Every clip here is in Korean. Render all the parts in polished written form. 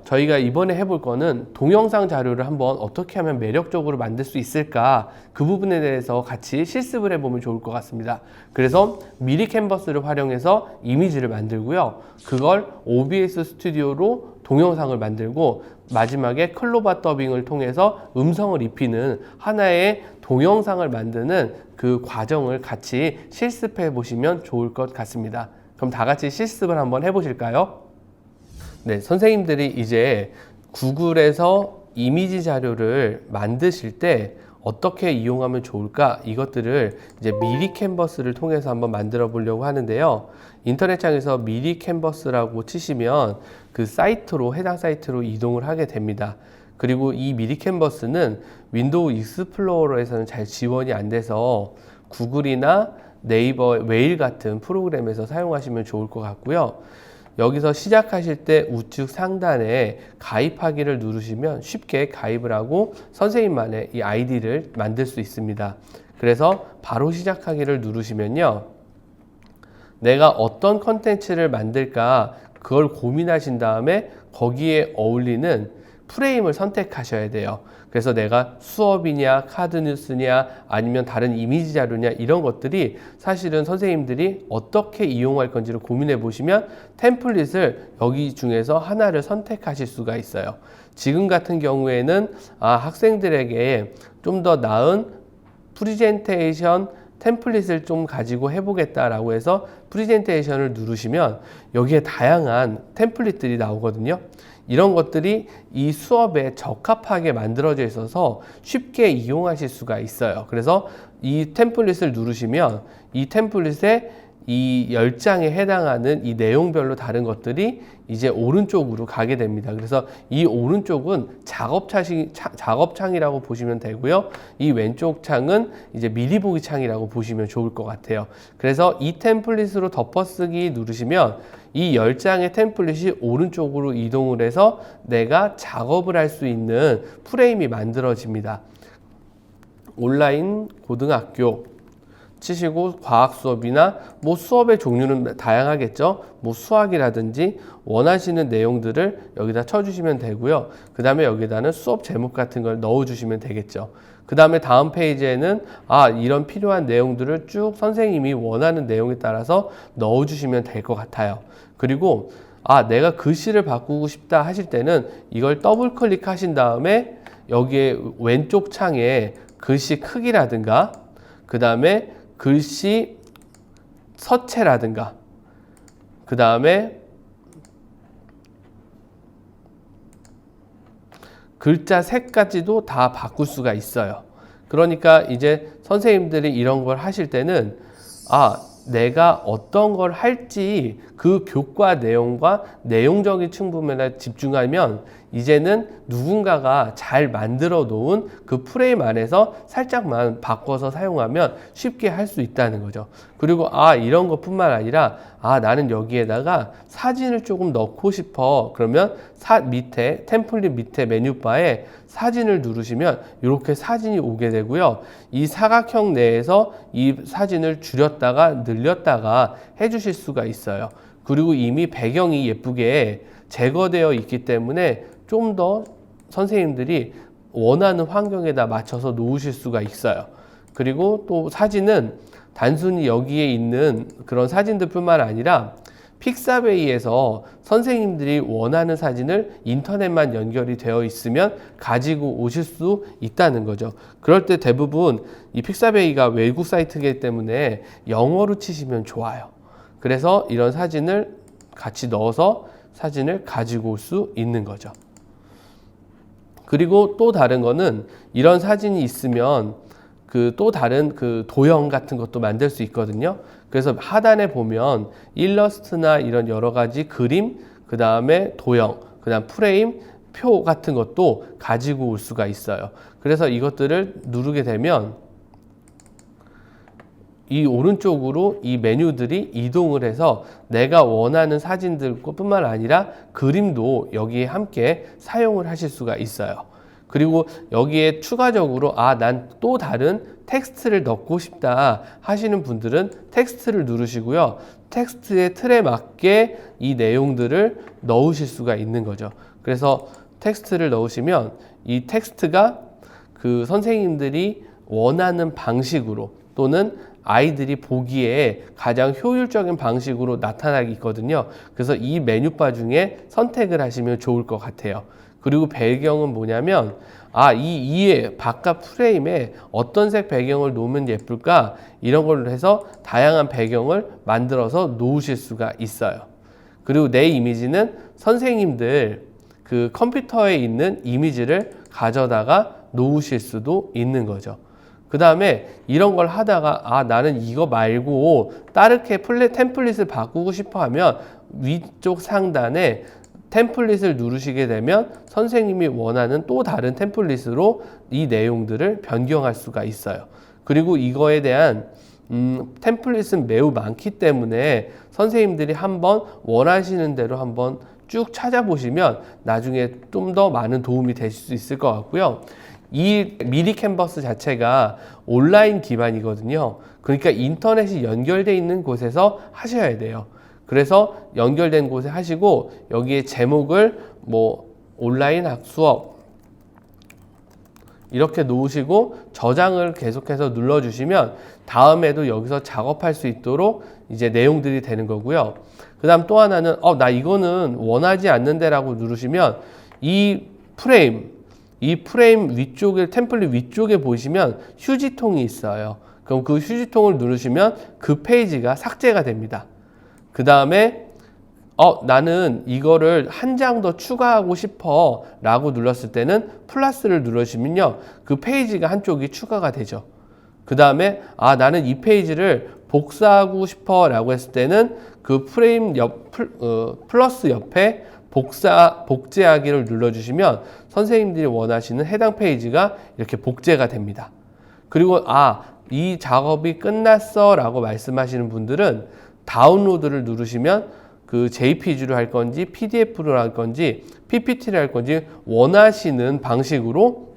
저희가 이번에 해볼 거는 동영상 자료를 한번 어떻게 하면 매력적으로 만들 수 있을까, 그 부분에 대해서 같이 실습을 해보면 좋을 것 같습니다. 그래서 미리 캔버스를 활용해서 이미지를 만들고요. 그걸 OBS 스튜디오로 동영상을 만들고 마지막에 클로바 더빙을 통해서 음성을 입히는 하나의 동영상을 만드는 그 과정을 같이 실습해 보시면 좋을 것 같습니다. 그럼 다 같이 실습을 한번 해보실까요? 네, 선생님들이 이제 구글에서 이미지 자료를 만드실 때 어떻게 이용하면 좋을까? 이것들을 이제 미리 캔버스를 통해서 한번 만들어 보려고 하는데요. 인터넷창에서 미리 캔버스라고 치시면 그 사이트로, 해당 사이트로 이동을 하게 됩니다. 그리고 이 미리 캔버스는 윈도우 익스플로러에서는 잘 지원이 안 돼서 구글이나 네이버 웨일 같은 프로그램에서 사용하시면 좋을 것 같고요. 여기서 시작하실 때 우측 상단에 가입하기를 누르시면 쉽게 가입을 하고 선생님만의 이 아이디를 만들 수 있습니다. 그래서 바로 시작하기를 누르시면요. 내가 어떤 컨텐츠를 만들까 그걸 고민하신 다음에 거기에 어울리는 프레임을 선택하셔야 돼요. 그래서 내가 수업이냐, 카드뉴스냐, 아니면 다른 이미지 자료냐, 이런 것들이 사실은 선생님들이 어떻게 이용할 건지를 고민해 보시면 템플릿을 여기 중에서 하나를 선택하실 수가 있어요. 지금 같은 경우에는 학생들에게 좀 더 나은 프리젠테이션 템플릿을 좀 가지고 해보겠다라고 해서 프리젠테이션을 누르시면 여기에 다양한 템플릿들이 나오거든요. 이런 것들이 이 수업에 적합하게 만들어져 있어서 쉽게 이용하실 수가 있어요. 그래서 이 템플릿을 누르시면 이 템플릿에 이 10장에 해당하는 이 내용별로 다른 것들이 이제 오른쪽으로 가게 됩니다. 그래서 이 오른쪽은 작업창이라고 보시면 되고요. 이 왼쪽 창은 이제 미리 보기 창이라고 보시면 좋을 것 같아요. 그래서 이 템플릿으로 덮어쓰기 누르시면 이 10장의 템플릿이 오른쪽으로 이동을 해서 내가 작업을 할 수 있는 프레임이 만들어집니다. 온라인 고등학교 치시고 과학 수업이나 뭐 수업의 종류는 다양하겠죠. 뭐 수학이라든지 원하시는 내용들을 여기다 쳐주시면 되고요. 그 다음에 여기다는 수업 제목 같은 걸 넣어주시면 되겠죠. 그 다음에 다음 페이지에는 이런 필요한 내용들을 쭉 선생님이 원하는 내용에 따라서 넣어주시면 될 것 같아요. 그리고 내가 글씨를 바꾸고 싶다 하실 때는 이걸 더블 클릭하신 다음에 여기에 왼쪽 창에 글씨 크기라든가 그 다음에 글씨 서체라든가 그 다음에 글자 색까지도 다 바꿀 수가 있어요. 그러니까 이제 선생님들이 이런 걸 하실 때는 내가 어떤 걸 할지 그 교과 내용과 내용적인 측면에 집중하면 이제는 누군가가 잘 만들어 놓은 그 프레임 안에서 살짝만 바꿔서 사용하면 쉽게 할 수 있다는 거죠. 그리고 이런 것뿐만 아니라 나는 여기에다가 사진을 조금 넣고 싶어. 그러면 밑에 템플릿 밑에 메뉴바에 사진을 누르시면 이렇게 사진이 오게 되고요. 이 사각형 내에서 이 사진을 줄였다가 늘렸다가 해주실 수가 있어요. 그리고 이미 배경이 예쁘게 제거되어 있기 때문에 좀 더 선생님들이 원하는 환경에다 맞춰서 놓으실 수가 있어요. 그리고 또 사진은 단순히 여기에 있는 그런 사진들 뿐만 아니라 픽사베이에서 선생님들이 원하는 사진을 인터넷만 연결이 되어 있으면 가지고 오실 수 있다는 거죠. 그럴 때 대부분 이 픽사베이가 외국 사이트이기 때문에 영어로 치시면 좋아요. 그래서 이런 사진을 같이 넣어서 사진을 가지고 올 수 있는 거죠. 그리고 또 다른 거는 이런 사진이 있으면 또 다른 도형 같은 것도 만들 수 있거든요. 그래서 하단에 보면 일러스트나 이런 여러 가지 그림, 그 다음에 도형, 그 다음 프레임, 표 같은 것도 가지고 올 수가 있어요. 그래서 이것들을 누르게 되면 이 오른쪽으로 이 메뉴들이 이동을 해서 내가 원하는 사진들 뿐만 아니라 그림도 여기에 함께 사용을 하실 수가 있어요. 그리고 여기에 추가적으로 난 또 다른 텍스트를 넣고 싶다 하시는 분들은 텍스트를 누르시고요. 텍스트의 틀에 맞게 이 내용들을 넣으실 수가 있는 거죠. 그래서 텍스트를 넣으시면 이 텍스트가 그 선생님들이 원하는 방식으로 또는 아이들이 보기에 가장 효율적인 방식으로 나타나기 있거든요. 그래서 이 메뉴바 중에 선택을 하시면 좋을 것 같아요. 그리고 배경은 뭐냐면 이 바깥 프레임에 어떤 색 배경을 놓으면 예쁠까? 이런 걸로 해서 다양한 배경을 만들어서 놓으실 수가 있어요. 그리고 내 이미지는 선생님들 그 컴퓨터에 있는 이미지를 가져다가 놓으실 수도 있는 거죠. 그 다음에 이런 걸 하다가 나는 이거 말고 다르게 템플릿을 바꾸고 싶어 하면 위쪽 상단에 템플릿을 누르시게 되면 선생님이 원하는 또 다른 템플릿으로 이 내용들을 변경할 수가 있어요. 그리고 이거에 대한 템플릿은 매우 많기 때문에 선생님들이 한번 원하시는 대로 한번 쭉 찾아보시면 나중에 좀 더 많은 도움이 되실 수 있을 것 같고요. 이 미리 캔버스 자체가 온라인 기반이거든요. 그러니까 인터넷이 연결되어 있는 곳에서 하셔야 돼요. 그래서 연결된 곳에 하시고 여기에 제목을 온라인 수업 이렇게 놓으시고 저장을 계속해서 눌러주시면 다음에도 여기서 작업할 수 있도록 이제 내용들이 되는 거고요. 그 다음 또 하나는 나 이거는 원하지 않는데 라고 누르시면 이 프레임 위쪽에 템플릿 위쪽에 보시면 휴지통이 있어요. 그럼 그 휴지통을 누르시면 그 페이지가 삭제가 됩니다. 그 다음에 나는 이거를 한 장 더 추가하고 싶어 라고 눌렀을 때는 플러스를 누르시면요 그 페이지가 한쪽이 추가가 되죠. 그 다음에 나는 이 페이지를 복사하고 싶어 라고 했을 때는 그 프레임 플러스 옆에 복제하기를 눌러주시면 선생님들이 원하시는 해당 페이지가 이렇게 복제가 됩니다. 그리고 이 작업이 끝났어 라고 말씀하시는 분들은 다운로드를 누르시면 그 JPG로 할 건지 PDF로 할 건지 PPT를 할 건지 원하시는 방식으로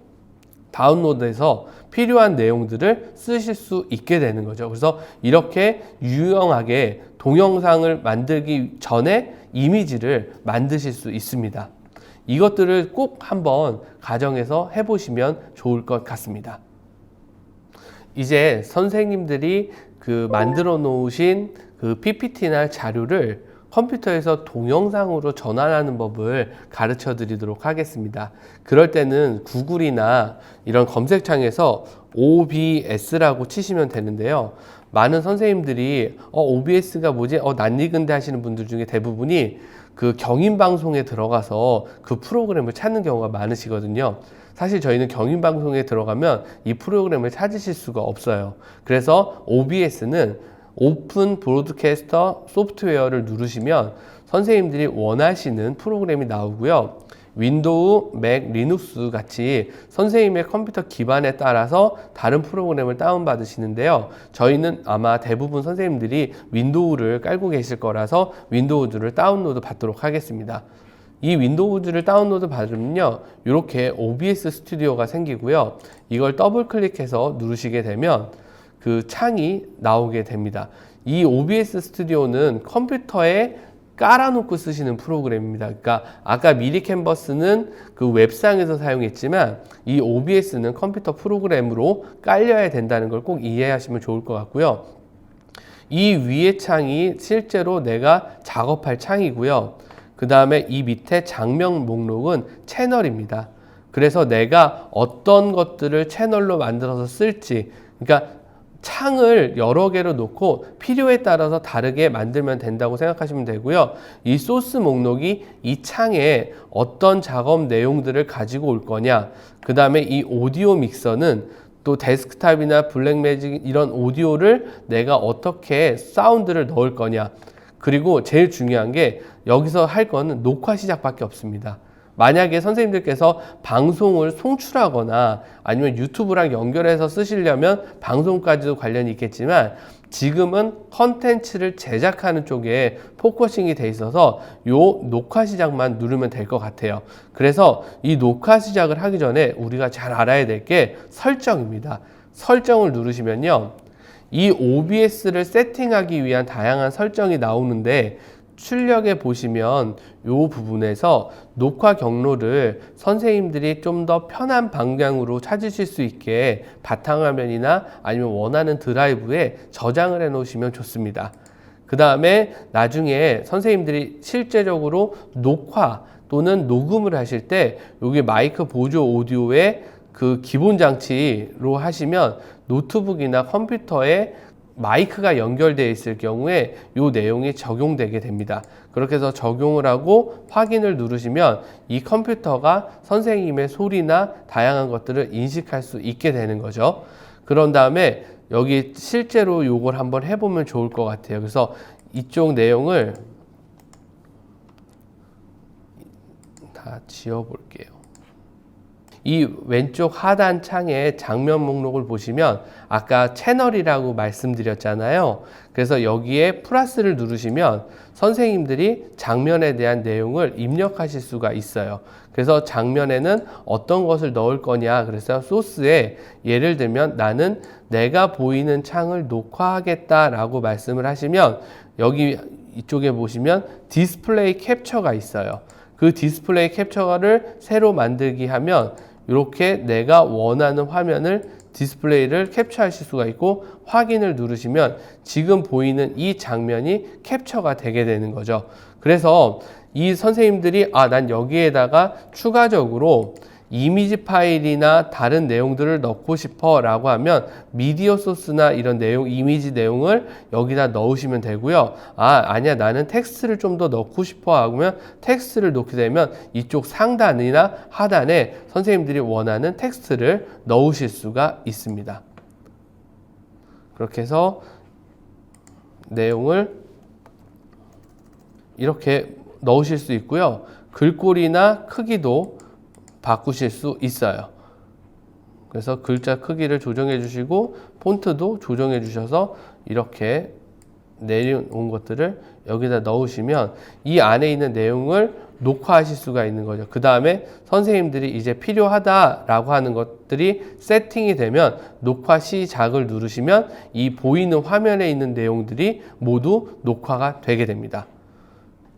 다운로드해서 필요한 내용들을 쓰실 수 있게 되는 거죠. 그래서 이렇게 유용하게 동영상을 만들기 전에 이미지를 만드실 수 있습니다. 이것들을 꼭 한번 가정에서 해보시면 좋을 것 같습니다. 이제 선생님들이 그 만들어 놓으신 그 PPT나 자료를 컴퓨터에서 동영상으로 전환하는 법을 가르쳐 드리도록 하겠습니다. 그럴 때는 구글이나 이런 검색창에서 OBS라고 치시면 되는데요. 많은 선생님들이 OBS가 뭐지? 낯익은데 하시는 분들 중에 대부분이 그 경인방송에 들어가서 그 프로그램을 찾는 경우가 많으시거든요. 사실 저희는 경인방송에 들어가면 이 프로그램을 찾으실 수가 없어요. 그래서 OBS는 오픈 브로드캐스터 소프트웨어를 누르시면 선생님들이 원하시는 프로그램이 나오고요. 윈도우, 맥, 리눅스 같이 선생님의 컴퓨터 기반에 따라서 다른 프로그램을 다운받으시는데요. 저희는 아마 대부분 선생님들이 윈도우를 깔고 계실 거라서 윈도우즈를 다운로드 받도록 하겠습니다. 이 윈도우즈를 다운로드 받으면요, 이렇게 OBS 스튜디오가 생기고요. 이걸 더블 클릭해서 누르시게 되면 그 창이 나오게 됩니다. 이 OBS 스튜디오는 컴퓨터에 깔아놓고 쓰시는 프로그램입니다. 그러니까 아까 미리 캔버스는 그 웹상에서 사용했지만 이 OBS는 컴퓨터 프로그램으로 깔려야 된다는 걸 꼭 이해하시면 좋을 것 같고요. 이 위에 창이 실제로 내가 작업할 창이고요. 그 다음에 이 밑에 장면 목록은 채널입니다. 그래서 내가 어떤 것들을 채널로 만들어서 쓸지, 그러니까 창을 여러 개로 놓고 필요에 따라서 다르게 만들면 된다고 생각하시면 되고요. 이 소스 목록이 이 창에 어떤 작업 내용들을 가지고 올 거냐, 그 다음에 이 오디오 믹서는 또 데스크탑이나 블랙매직 이런 오디오를 내가 어떻게 사운드를 넣을 거냐, 그리고 제일 중요한 게 여기서 할 거는 녹화 시작밖에 없습니다. 만약에 선생님들께서 방송을 송출하거나 아니면 유튜브랑 연결해서 쓰시려면 방송까지도 관련이 있겠지만 지금은 컨텐츠를 제작하는 쪽에 포커싱이 돼 있어서 요 녹화 시작만 누르면 될 것 같아요. 그래서 이 녹화 시작을 하기 전에 우리가 잘 알아야 될 게 설정입니다. 설정을 누르시면요, 이 OBS를 세팅하기 위한 다양한 설정이 나오는데 출력에 보시면 이 부분에서 녹화 경로를 선생님들이 좀 더 편한 방향으로 찾으실 수 있게 바탕화면이나 아니면 원하는 드라이브에 저장을 해 놓으시면 좋습니다. 그 다음에 나중에 선생님들이 실제적으로 녹화 또는 녹음을 하실 때 여기 마이크 보조 오디오의 그 기본 장치로 하시면 노트북이나 컴퓨터에 마이크가 연결되어 있을 경우에 이 내용이 적용되게 됩니다. 그렇게 해서 적용을 하고 확인을 누르시면 이 컴퓨터가 선생님의 소리나 다양한 것들을 인식할 수 있게 되는 거죠. 그런 다음에 여기 실제로 요걸 한번 해보면 좋을 것 같아요. 그래서 이쪽 내용을 다 지워볼게요. 이 왼쪽 하단 창에 장면 목록을 보시면 아까 채널이라고 말씀드렸잖아요. 그래서 여기에 플러스를 누르시면 선생님들이 장면에 대한 내용을 입력하실 수가 있어요. 그래서 장면에는 어떤 것을 넣을 거냐, 그래서 소스에 예를 들면 나는 내가 보이는 창을 녹화하겠다라고 말씀을 하시면 여기 이쪽에 보시면 디스플레이 캡처가 있어요. 그 디스플레이 캡처를 새로 만들기 하면 이렇게 내가 원하는 화면을 디스플레이를 캡처하실 수가 있고 확인을 누르시면 지금 보이는 이 장면이 캡처가 되게 되는 거죠. 그래서 이 선생님들이 난 여기에다가 추가적으로 이미지 파일이나 다른 내용들을 넣고 싶어 라고 하면 미디어 소스나 이런 내용, 이미지 내용을 여기다 넣으시면 되고요. 아니야, 나는 텍스트를 좀 더 넣고 싶어 하면 텍스트를 넣게 되면 이쪽 상단이나 하단에 선생님들이 원하는 텍스트를 넣으실 수가 있습니다. 그렇게 해서 내용을 이렇게 넣으실 수 있고요. 글꼴이나 크기도 바꾸실 수 있어요. 그래서 글자 크기를 조정해 주시고 폰트도 조정해 주셔서 이렇게 내려온 것들을 여기다 넣으시면 이 안에 있는 내용을 녹화하실 수가 있는 거죠. 그 다음에 선생님들이 이제 필요하다라고 하는 것들이 세팅이 되면 녹화 시작을 누르시면 이 보이는 화면에 있는 내용들이 모두 녹화가 되게 됩니다.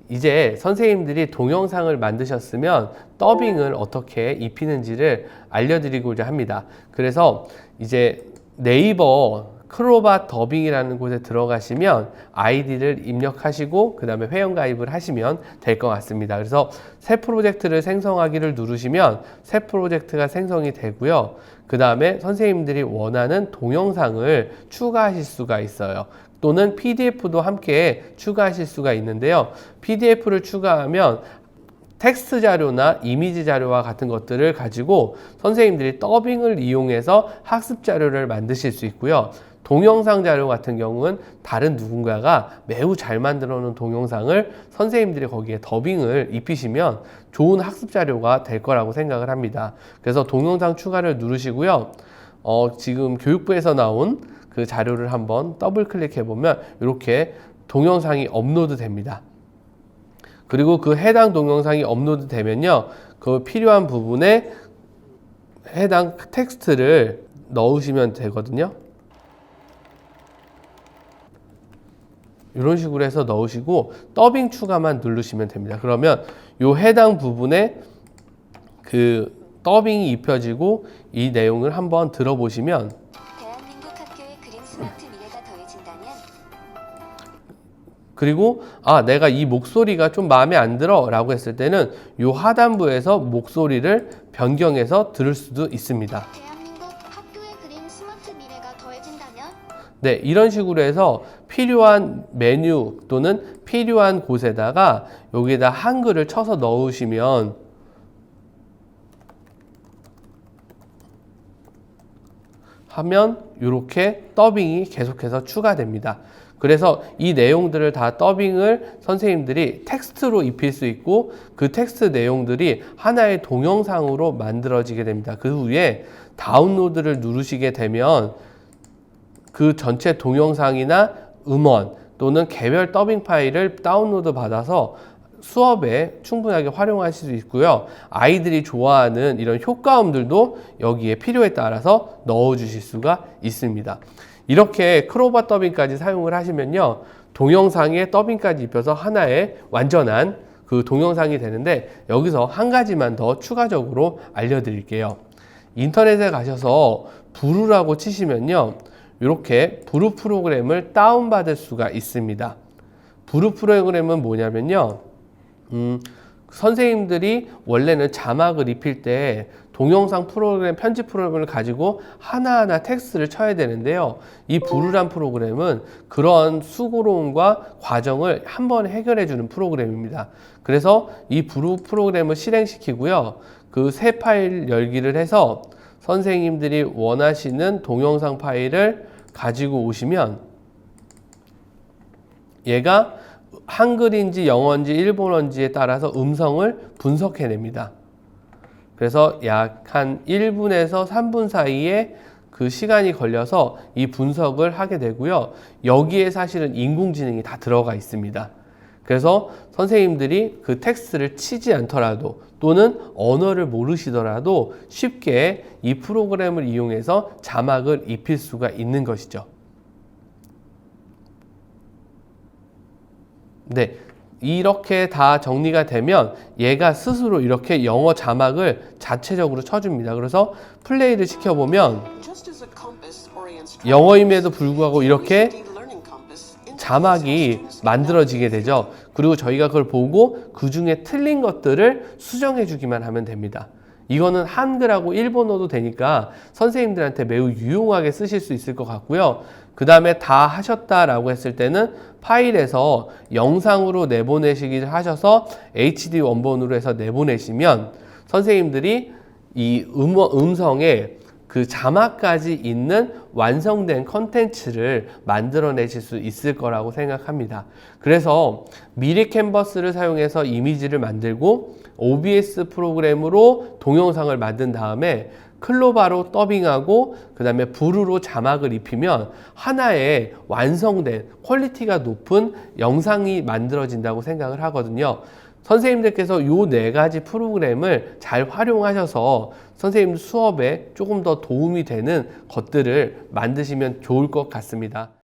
이제 선생님들이 동영상을 만드셨으면 더빙을 어떻게 입히는지를 알려드리고자 합니다. 그래서 이제 네이버 크로바 더빙이라는 곳에 들어가시면 아이디를 입력하시고 그 다음에 회원가입을 하시면 될 것 같습니다. 그래서 새 프로젝트를 생성하기를 누르시면 새 프로젝트가 생성이 되고요. 그 다음에 선생님들이 원하는 동영상을 추가하실 수가 있어요. 또는 PDF도 함께 추가하실 수가 있는데요. PDF를 추가하면 텍스트 자료나 이미지 자료와 같은 것들을 가지고 선생님들이 더빙을 이용해서 학습 자료를 만드실 수 있고요. 동영상 자료 같은 경우는 다른 누군가가 매우 잘 만들어 놓은 동영상을 선생님들이 거기에 더빙을 입히시면 좋은 학습 자료가 될 거라고 생각을 합니다. 그래서 동영상 추가를 누르시고요. 지금 교육부에서 나온 그 자료를 한번 더블 클릭해 보면 이렇게 동영상이 업로드 됩니다. 그리고 그 해당 동영상이 업로드 되면요, 그 필요한 부분에 해당 텍스트를 넣으시면 되거든요. 이런 식으로 해서 넣으시고 더빙 추가만 누르시면 됩니다. 그러면 이 해당 부분에 그 더빙이 입혀지고 이 내용을 한번 들어보시면 대한민국 학교의 그린 스마트 미래가 더해진다면 그리고 내가 이 목소리가 좀 마음에 안 들어 라고 했을 때는 이 하단부에서 목소리를 변경해서 들을 수도 있습니다. 대한민국 학교의 그린 스마트 미래가 더해진다면 네, 이런 식으로 해서 필요한 메뉴 또는 필요한 곳에다가 여기에다 한글을 쳐서 넣으시면 하면 이렇게 더빙이 계속해서 추가됩니다. 그래서 이 내용들을 다 더빙을 선생님들이 텍스트로 입힐 수 있고 그 텍스트 내용들이 하나의 동영상으로 만들어지게 됩니다. 그 후에 다운로드를 누르시게 되면 그 전체 동영상이나 음원 또는 개별 더빙 파일을 다운로드 받아서 수업에 충분하게 활용하실 수 있고요. 아이들이 좋아하는 이런 효과음들도 여기에 필요에 따라서 넣어 주실 수가 있습니다. 이렇게 크로바 더빙까지 사용을 하시면요, 동영상에 더빙까지 입혀서 하나의 완전한 그 동영상이 되는데, 여기서 한 가지만 더 추가적으로 알려드릴게요. 인터넷에 가셔서 부루라고 치시면요, 이렇게 부루 프로그램을 다운받을 수가 있습니다. 부루 프로그램은 뭐냐면요, 선생님들이 원래는 자막을 입힐 때 동영상 프로그램, 편집 프로그램을 가지고 하나하나 텍스트를 쳐야 되는데요. 이 부루란 프로그램은 그런 수고로움과 과정을 한 번에 해결해 주는 프로그램입니다. 그래서 이 부루 프로그램을 실행시키고요. 그 새 파일 열기를 해서 선생님들이 원하시는 동영상 파일을 가지고 오시면 얘가 한글인지 영어인지 일본어인지에 따라서 음성을 분석해냅니다. 그래서 약 한 1분에서 3분 사이에 그 시간이 걸려서 이 분석을 하게 되고요. 여기에 사실은 인공지능이 다 들어가 있습니다. 그래서 선생님들이 그 텍스트를 치지 않더라도 또는 언어를 모르시더라도 쉽게 이 프로그램을 이용해서 자막을 입힐 수가 있는 것이죠. 네, 이렇게 다 정리가 되면 얘가 스스로 이렇게 영어 자막을 자체적으로 쳐줍니다. 그래서 플레이를 시켜보면 영어임에도 불구하고 이렇게 자막이 만들어지게 되죠. 그리고 저희가 그걸 보고 그 중에 틀린 것들을 수정해 주기만 하면 됩니다. 이거는 한글하고 일본어도 되니까 선생님들한테 매우 유용하게 쓰실 수 있을 것 같고요. 그 다음에 다 하셨다라고 했을 때는 파일에서 영상으로 내보내시기를 하셔서 HD 원본으로 해서 내보내시면 선생님들이 이 음성에 그 자막까지 있는 완성된 컨텐츠를 만들어내실 수 있을 거라고 생각합니다. 그래서 미리 캔버스를 사용해서 이미지를 만들고 OBS 프로그램으로 동영상을 만든 다음에 클로바로 더빙하고 그 다음에 부루로 자막을 입히면 하나의 완성된 퀄리티가 높은 영상이 만들어진다고 생각을 하거든요. 선생님들께서 요 4가지 프로그램을 잘 활용하셔서 선생님 수업에 조금 더 도움이 되는 것들을 만드시면 좋을 것 같습니다.